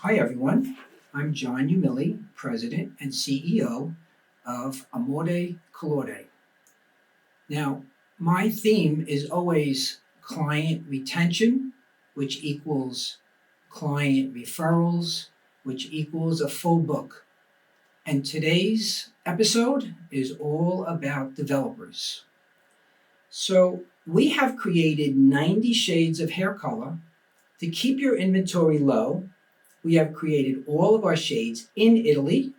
Hi everyone, I'm John Umile, President and CEO of Amore Colore. Now, my theme is always client retention, which equals client referrals, which equals a full book. And today's episode is all about developers. So, we have created 90 shades of hair color to keep your inventory low. We have created all of our shades in Italy,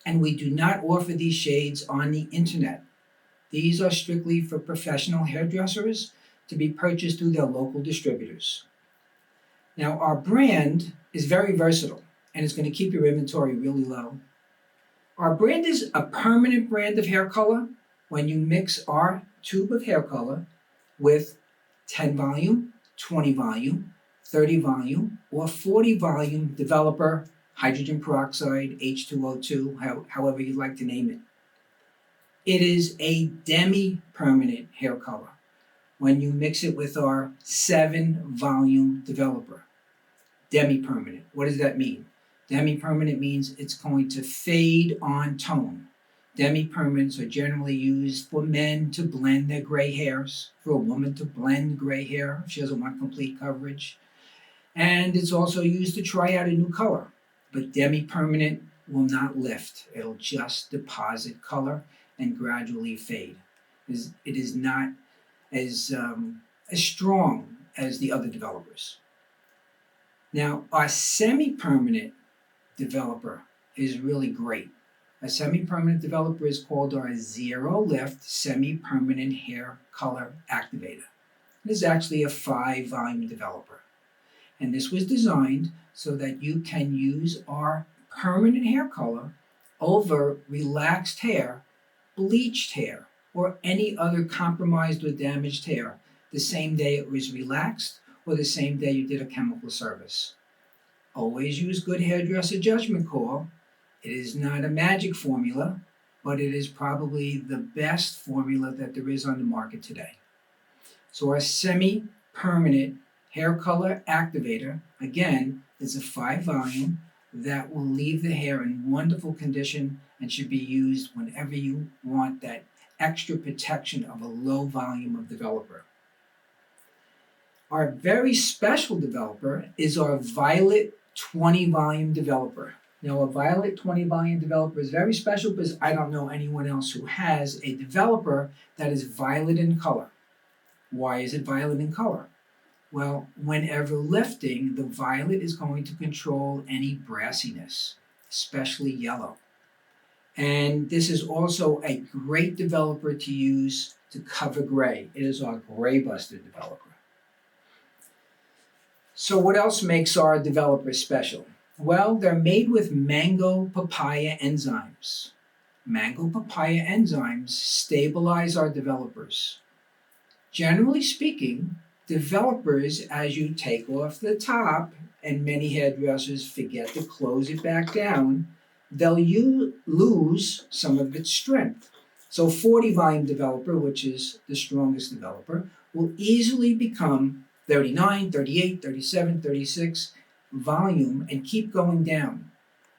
and we do not offer these shades on the internet. These are strictly for professional hairdressers to be purchased through their local distributors. Now, our brand is very versatile, and it's going to keep your inventory really low. Our brand is a permanent brand of hair color when you mix our tube of hair color with 10 volume, 20 volume, 30 volume, or 40 volume developer, hydrogen peroxide, H2O2, however you'd like to name it. It is a demi-permanent hair color when you mix it with our 7 volume developer. Demi-permanent. What does that mean? Demi-permanent means it's going to fade on tone. Demi-permanents are generally used for men to blend their gray hairs, for a woman to blend gray hair if she doesn't want complete coverage. And it's also used to try out a new color. But demi-permanent will not lift. It'll just deposit color and gradually fade. It is not as strong as the other developers. Now, our semi-permanent developer is really great. A semi-permanent developer is called our Zero Lift Semi-Permanent Hair Color Activator. It is actually a 5 volume developer. And this was designed so that you can use our permanent hair color over relaxed hair, bleached hair, or any other compromised or damaged hair the same day it was relaxed or the same day you did a chemical service. Always use good hairdresser judgment call. It is not a magic formula, but it is probably the best formula that there is on the market today. So our semi-permanent hair color activator, again, is a 5 volume that will leave the hair in wonderful condition and should be used whenever you want that extra protection of a low volume of developer. Our very special developer is our Violet 20 volume developer. Now, a Violet 20 volume developer is very special because I don't know anyone else who has a developer that is violet in color. Why is it violet in color? Well, whenever lifting, the violet is going to control any brassiness, especially yellow. And this is also a great developer to use to cover gray. It is our gray buster developer. So what else makes our developers special? Well, they're made with mango papaya enzymes. Mango papaya enzymes stabilize our developers. Generally speaking, developers, as you take off the top, and many hairdressers forget to close it back down, they'll lose some of its strength. So 40 volume developer, which is the strongest developer, will easily become 39, 38, 37, 36 volume and keep going down.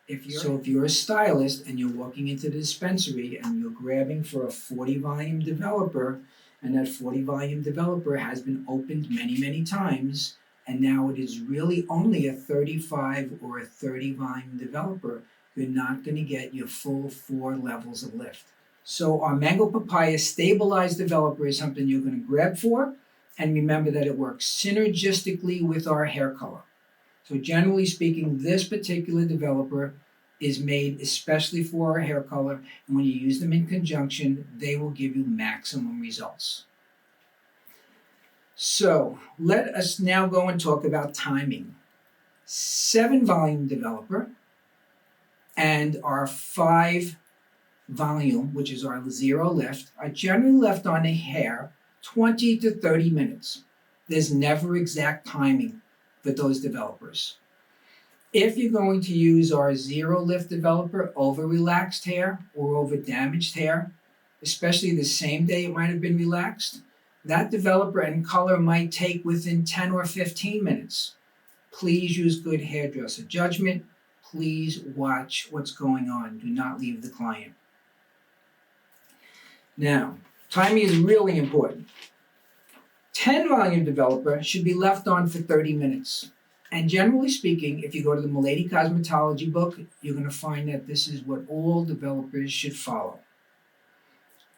If you're a stylist and you're walking into the dispensary and you're grabbing for a 40 volume developer, and that 40 volume developer has been opened many, many times, and now it is really only a 35 or a 30 volume developer, you're not going to get your full 4 levels of lift. So our mango papaya stabilized developer is something you're going to grab for, and remember that it works synergistically with our hair color. So generally speaking, this particular developer is made especially for our hair color, and when you use them in conjunction, they will give you maximum results. So let us now go and talk about timing. 7 volume developer and our 5 volume, which is our zero lift, are generally left on the hair 20 to 30 minutes. There's never exact timing for those developers. If you're going to use our zero lift developer over relaxed hair or over damaged hair, especially the same day it might have been relaxed, that developer and color might take within 10 or 15 minutes. Please use good hairdresser judgment. Please watch what's going on. Do not leave the client. Now, timing is really important. 10 volume developer should be left on for 30 minutes. And generally speaking, if you go to the Milady Cosmetology book, you're going to find that this is what all developers should follow.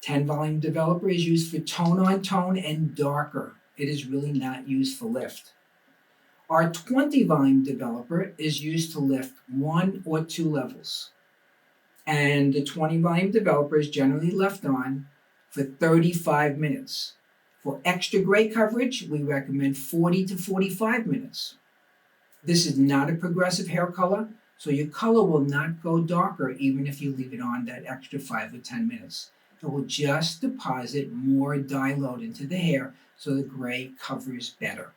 10 volume developer is used for tone on tone and darker. It is really not used for lift. Our 20 volume developer is used to lift 1 or 2 levels. And the 20 volume developer is generally left on for 35 minutes. For extra gray coverage, we recommend 40 to 45 minutes. This is not a progressive hair color, so your color will not go darker even if you leave it on that extra 5 or 10 minutes. It will just deposit more dye load into the hair so the gray covers better.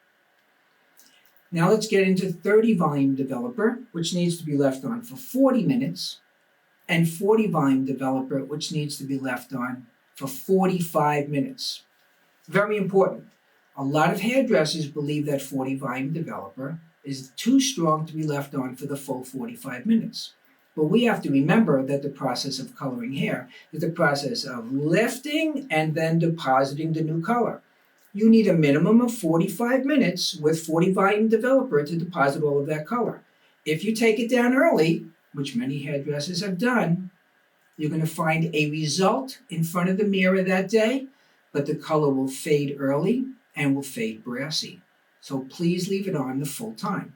Now let's get into 30 volume developer, which needs to be left on for 40 minutes, and 40 volume developer, which needs to be left on for 45 minutes. Very important. A lot of hairdressers believe that 40 volume developer is too strong to be left on for the full 45 minutes. But we have to remember that the process of coloring hair is the process of lifting and then depositing the new color. You need a minimum of 45 minutes with 40 volume developer to deposit all of that color. If you take it down early, which many hairdressers have done, you're going to find a result in front of the mirror that day, but the color will fade early and will fade brassy. So please leave it on the full time.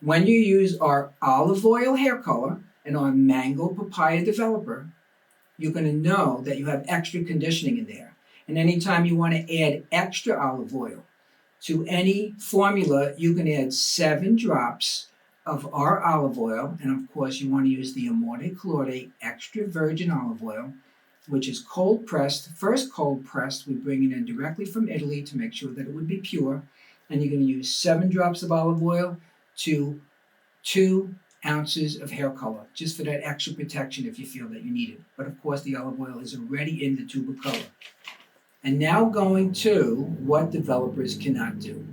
When you use our olive oil hair color and our mango papaya developer, you're going to know that you have extra conditioning in there. And anytime you want to add extra olive oil to any formula, you can add 7 drops of our olive oil. And of course, you want to use the Amore Colore extra virgin olive oil, which is cold pressed. First cold pressed, we bring it in directly from Italy to make sure that it would be pure. And you're going to use 7 drops of olive oil to 2 ounces of hair color, just for that extra protection if you feel that you need it. But of course, the olive oil is already in the tube of color. And now going to what developers cannot do.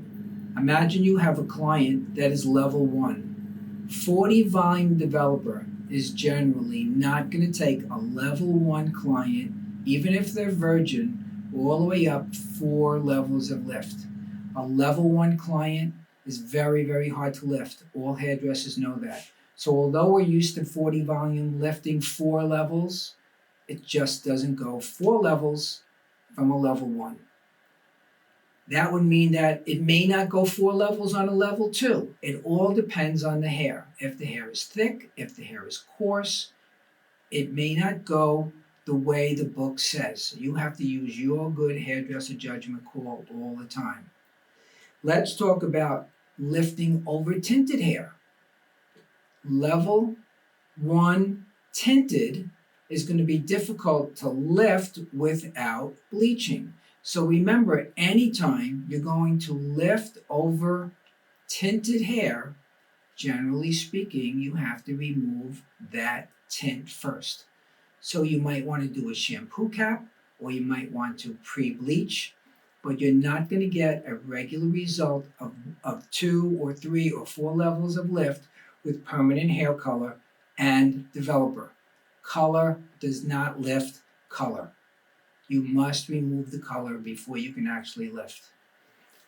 Imagine you have a client that is level 1. 40 volume developer is generally not going to take a level 1 client, even if they're virgin, all the way up 4 levels of lift. A level 1 client is very, very hard to lift. All hairdressers know that. So although we're used to 40 volume lifting 4 levels, it just doesn't go 4 levels from a level 1. That would mean that it may not go 4 levels on a level 2. It all depends on the hair. If the hair is thick, if the hair is coarse, it may not go the way the book says. You have to use your good hairdresser judgment call all the time. Let's talk about lifting over tinted hair. Level 1 tinted is going to be difficult to lift without bleaching. So remember, anytime you're going to lift over tinted hair, generally speaking, you have to remove that tint first. So you might want to do a shampoo cap, or you might want to pre-bleach, but you're not going to get a regular result of 2 or 3 or 4 levels of lift with permanent hair color and developer. Color does not lift color. You must remove the color before you can actually lift.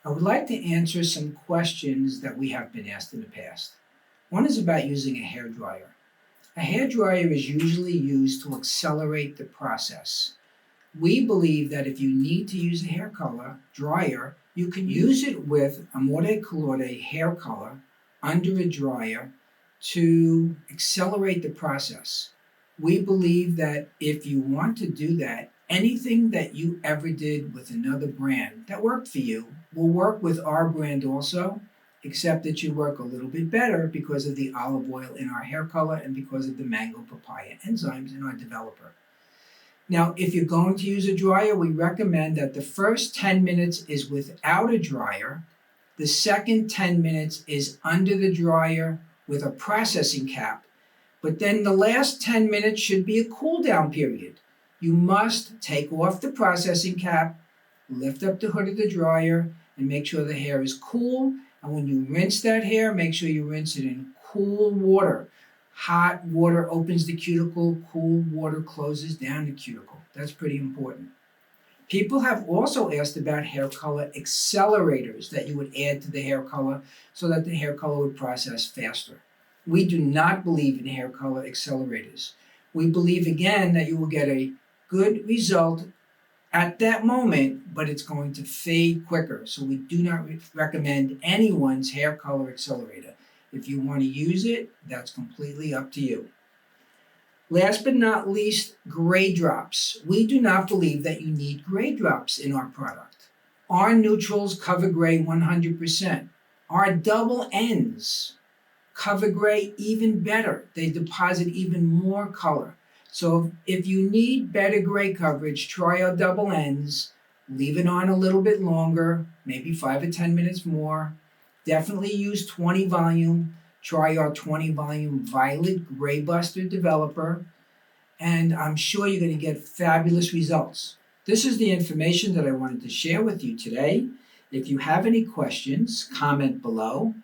I would like to answer some questions that we have been asked in the past. One is about using a hairdryer. A hairdryer is usually used to accelerate the process. We believe that if you need to use a hair color dryer, you can use it with Amore Colore hair color under a dryer to accelerate the process. We believe that if you want to do that, anything that you ever did with another brand that worked for you will work with our brand also, except that you work a little bit better because of the olive oil in our hair color and because of the mango papaya enzymes in our developer. Now, if you're going to use a dryer, we recommend that the first 10 minutes is without a dryer. The second 10 minutes is under the dryer with a processing cap. But then the last 10 minutes should be a cool down period. You must take off the processing cap, lift up the hood of the dryer, and make sure the hair is cool, And when you rinse that hair, make sure you rinse it in cool water. Hot water opens the cuticle, cool water closes down the cuticle. That's pretty important. People have also asked about hair color accelerators that you would add to the hair color so that the hair color would process faster. We do not believe in hair color accelerators. We believe, again, that you will get a good result at that moment, but it's going to fade quicker. So we do not recommend anyone's hair color accelerator. If you want to use it, that's completely up to you. Last but not least, gray drops. We do not believe that you need gray drops in our product. Our neutrals cover gray 100%. Our double ends cover gray even better. They deposit even more color. So if you need better gray coverage, try our double ends. Leave it on a little bit longer, maybe 5 or 10 minutes more. Definitely use 20 volume. Try our 20 volume Violet Gray Buster Developer, and I'm sure you're going to get fabulous results. This is the information that I wanted to share with you today. If you have any questions, comment below.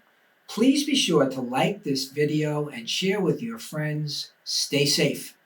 Please be sure to like this video and share with your friends. Stay safe.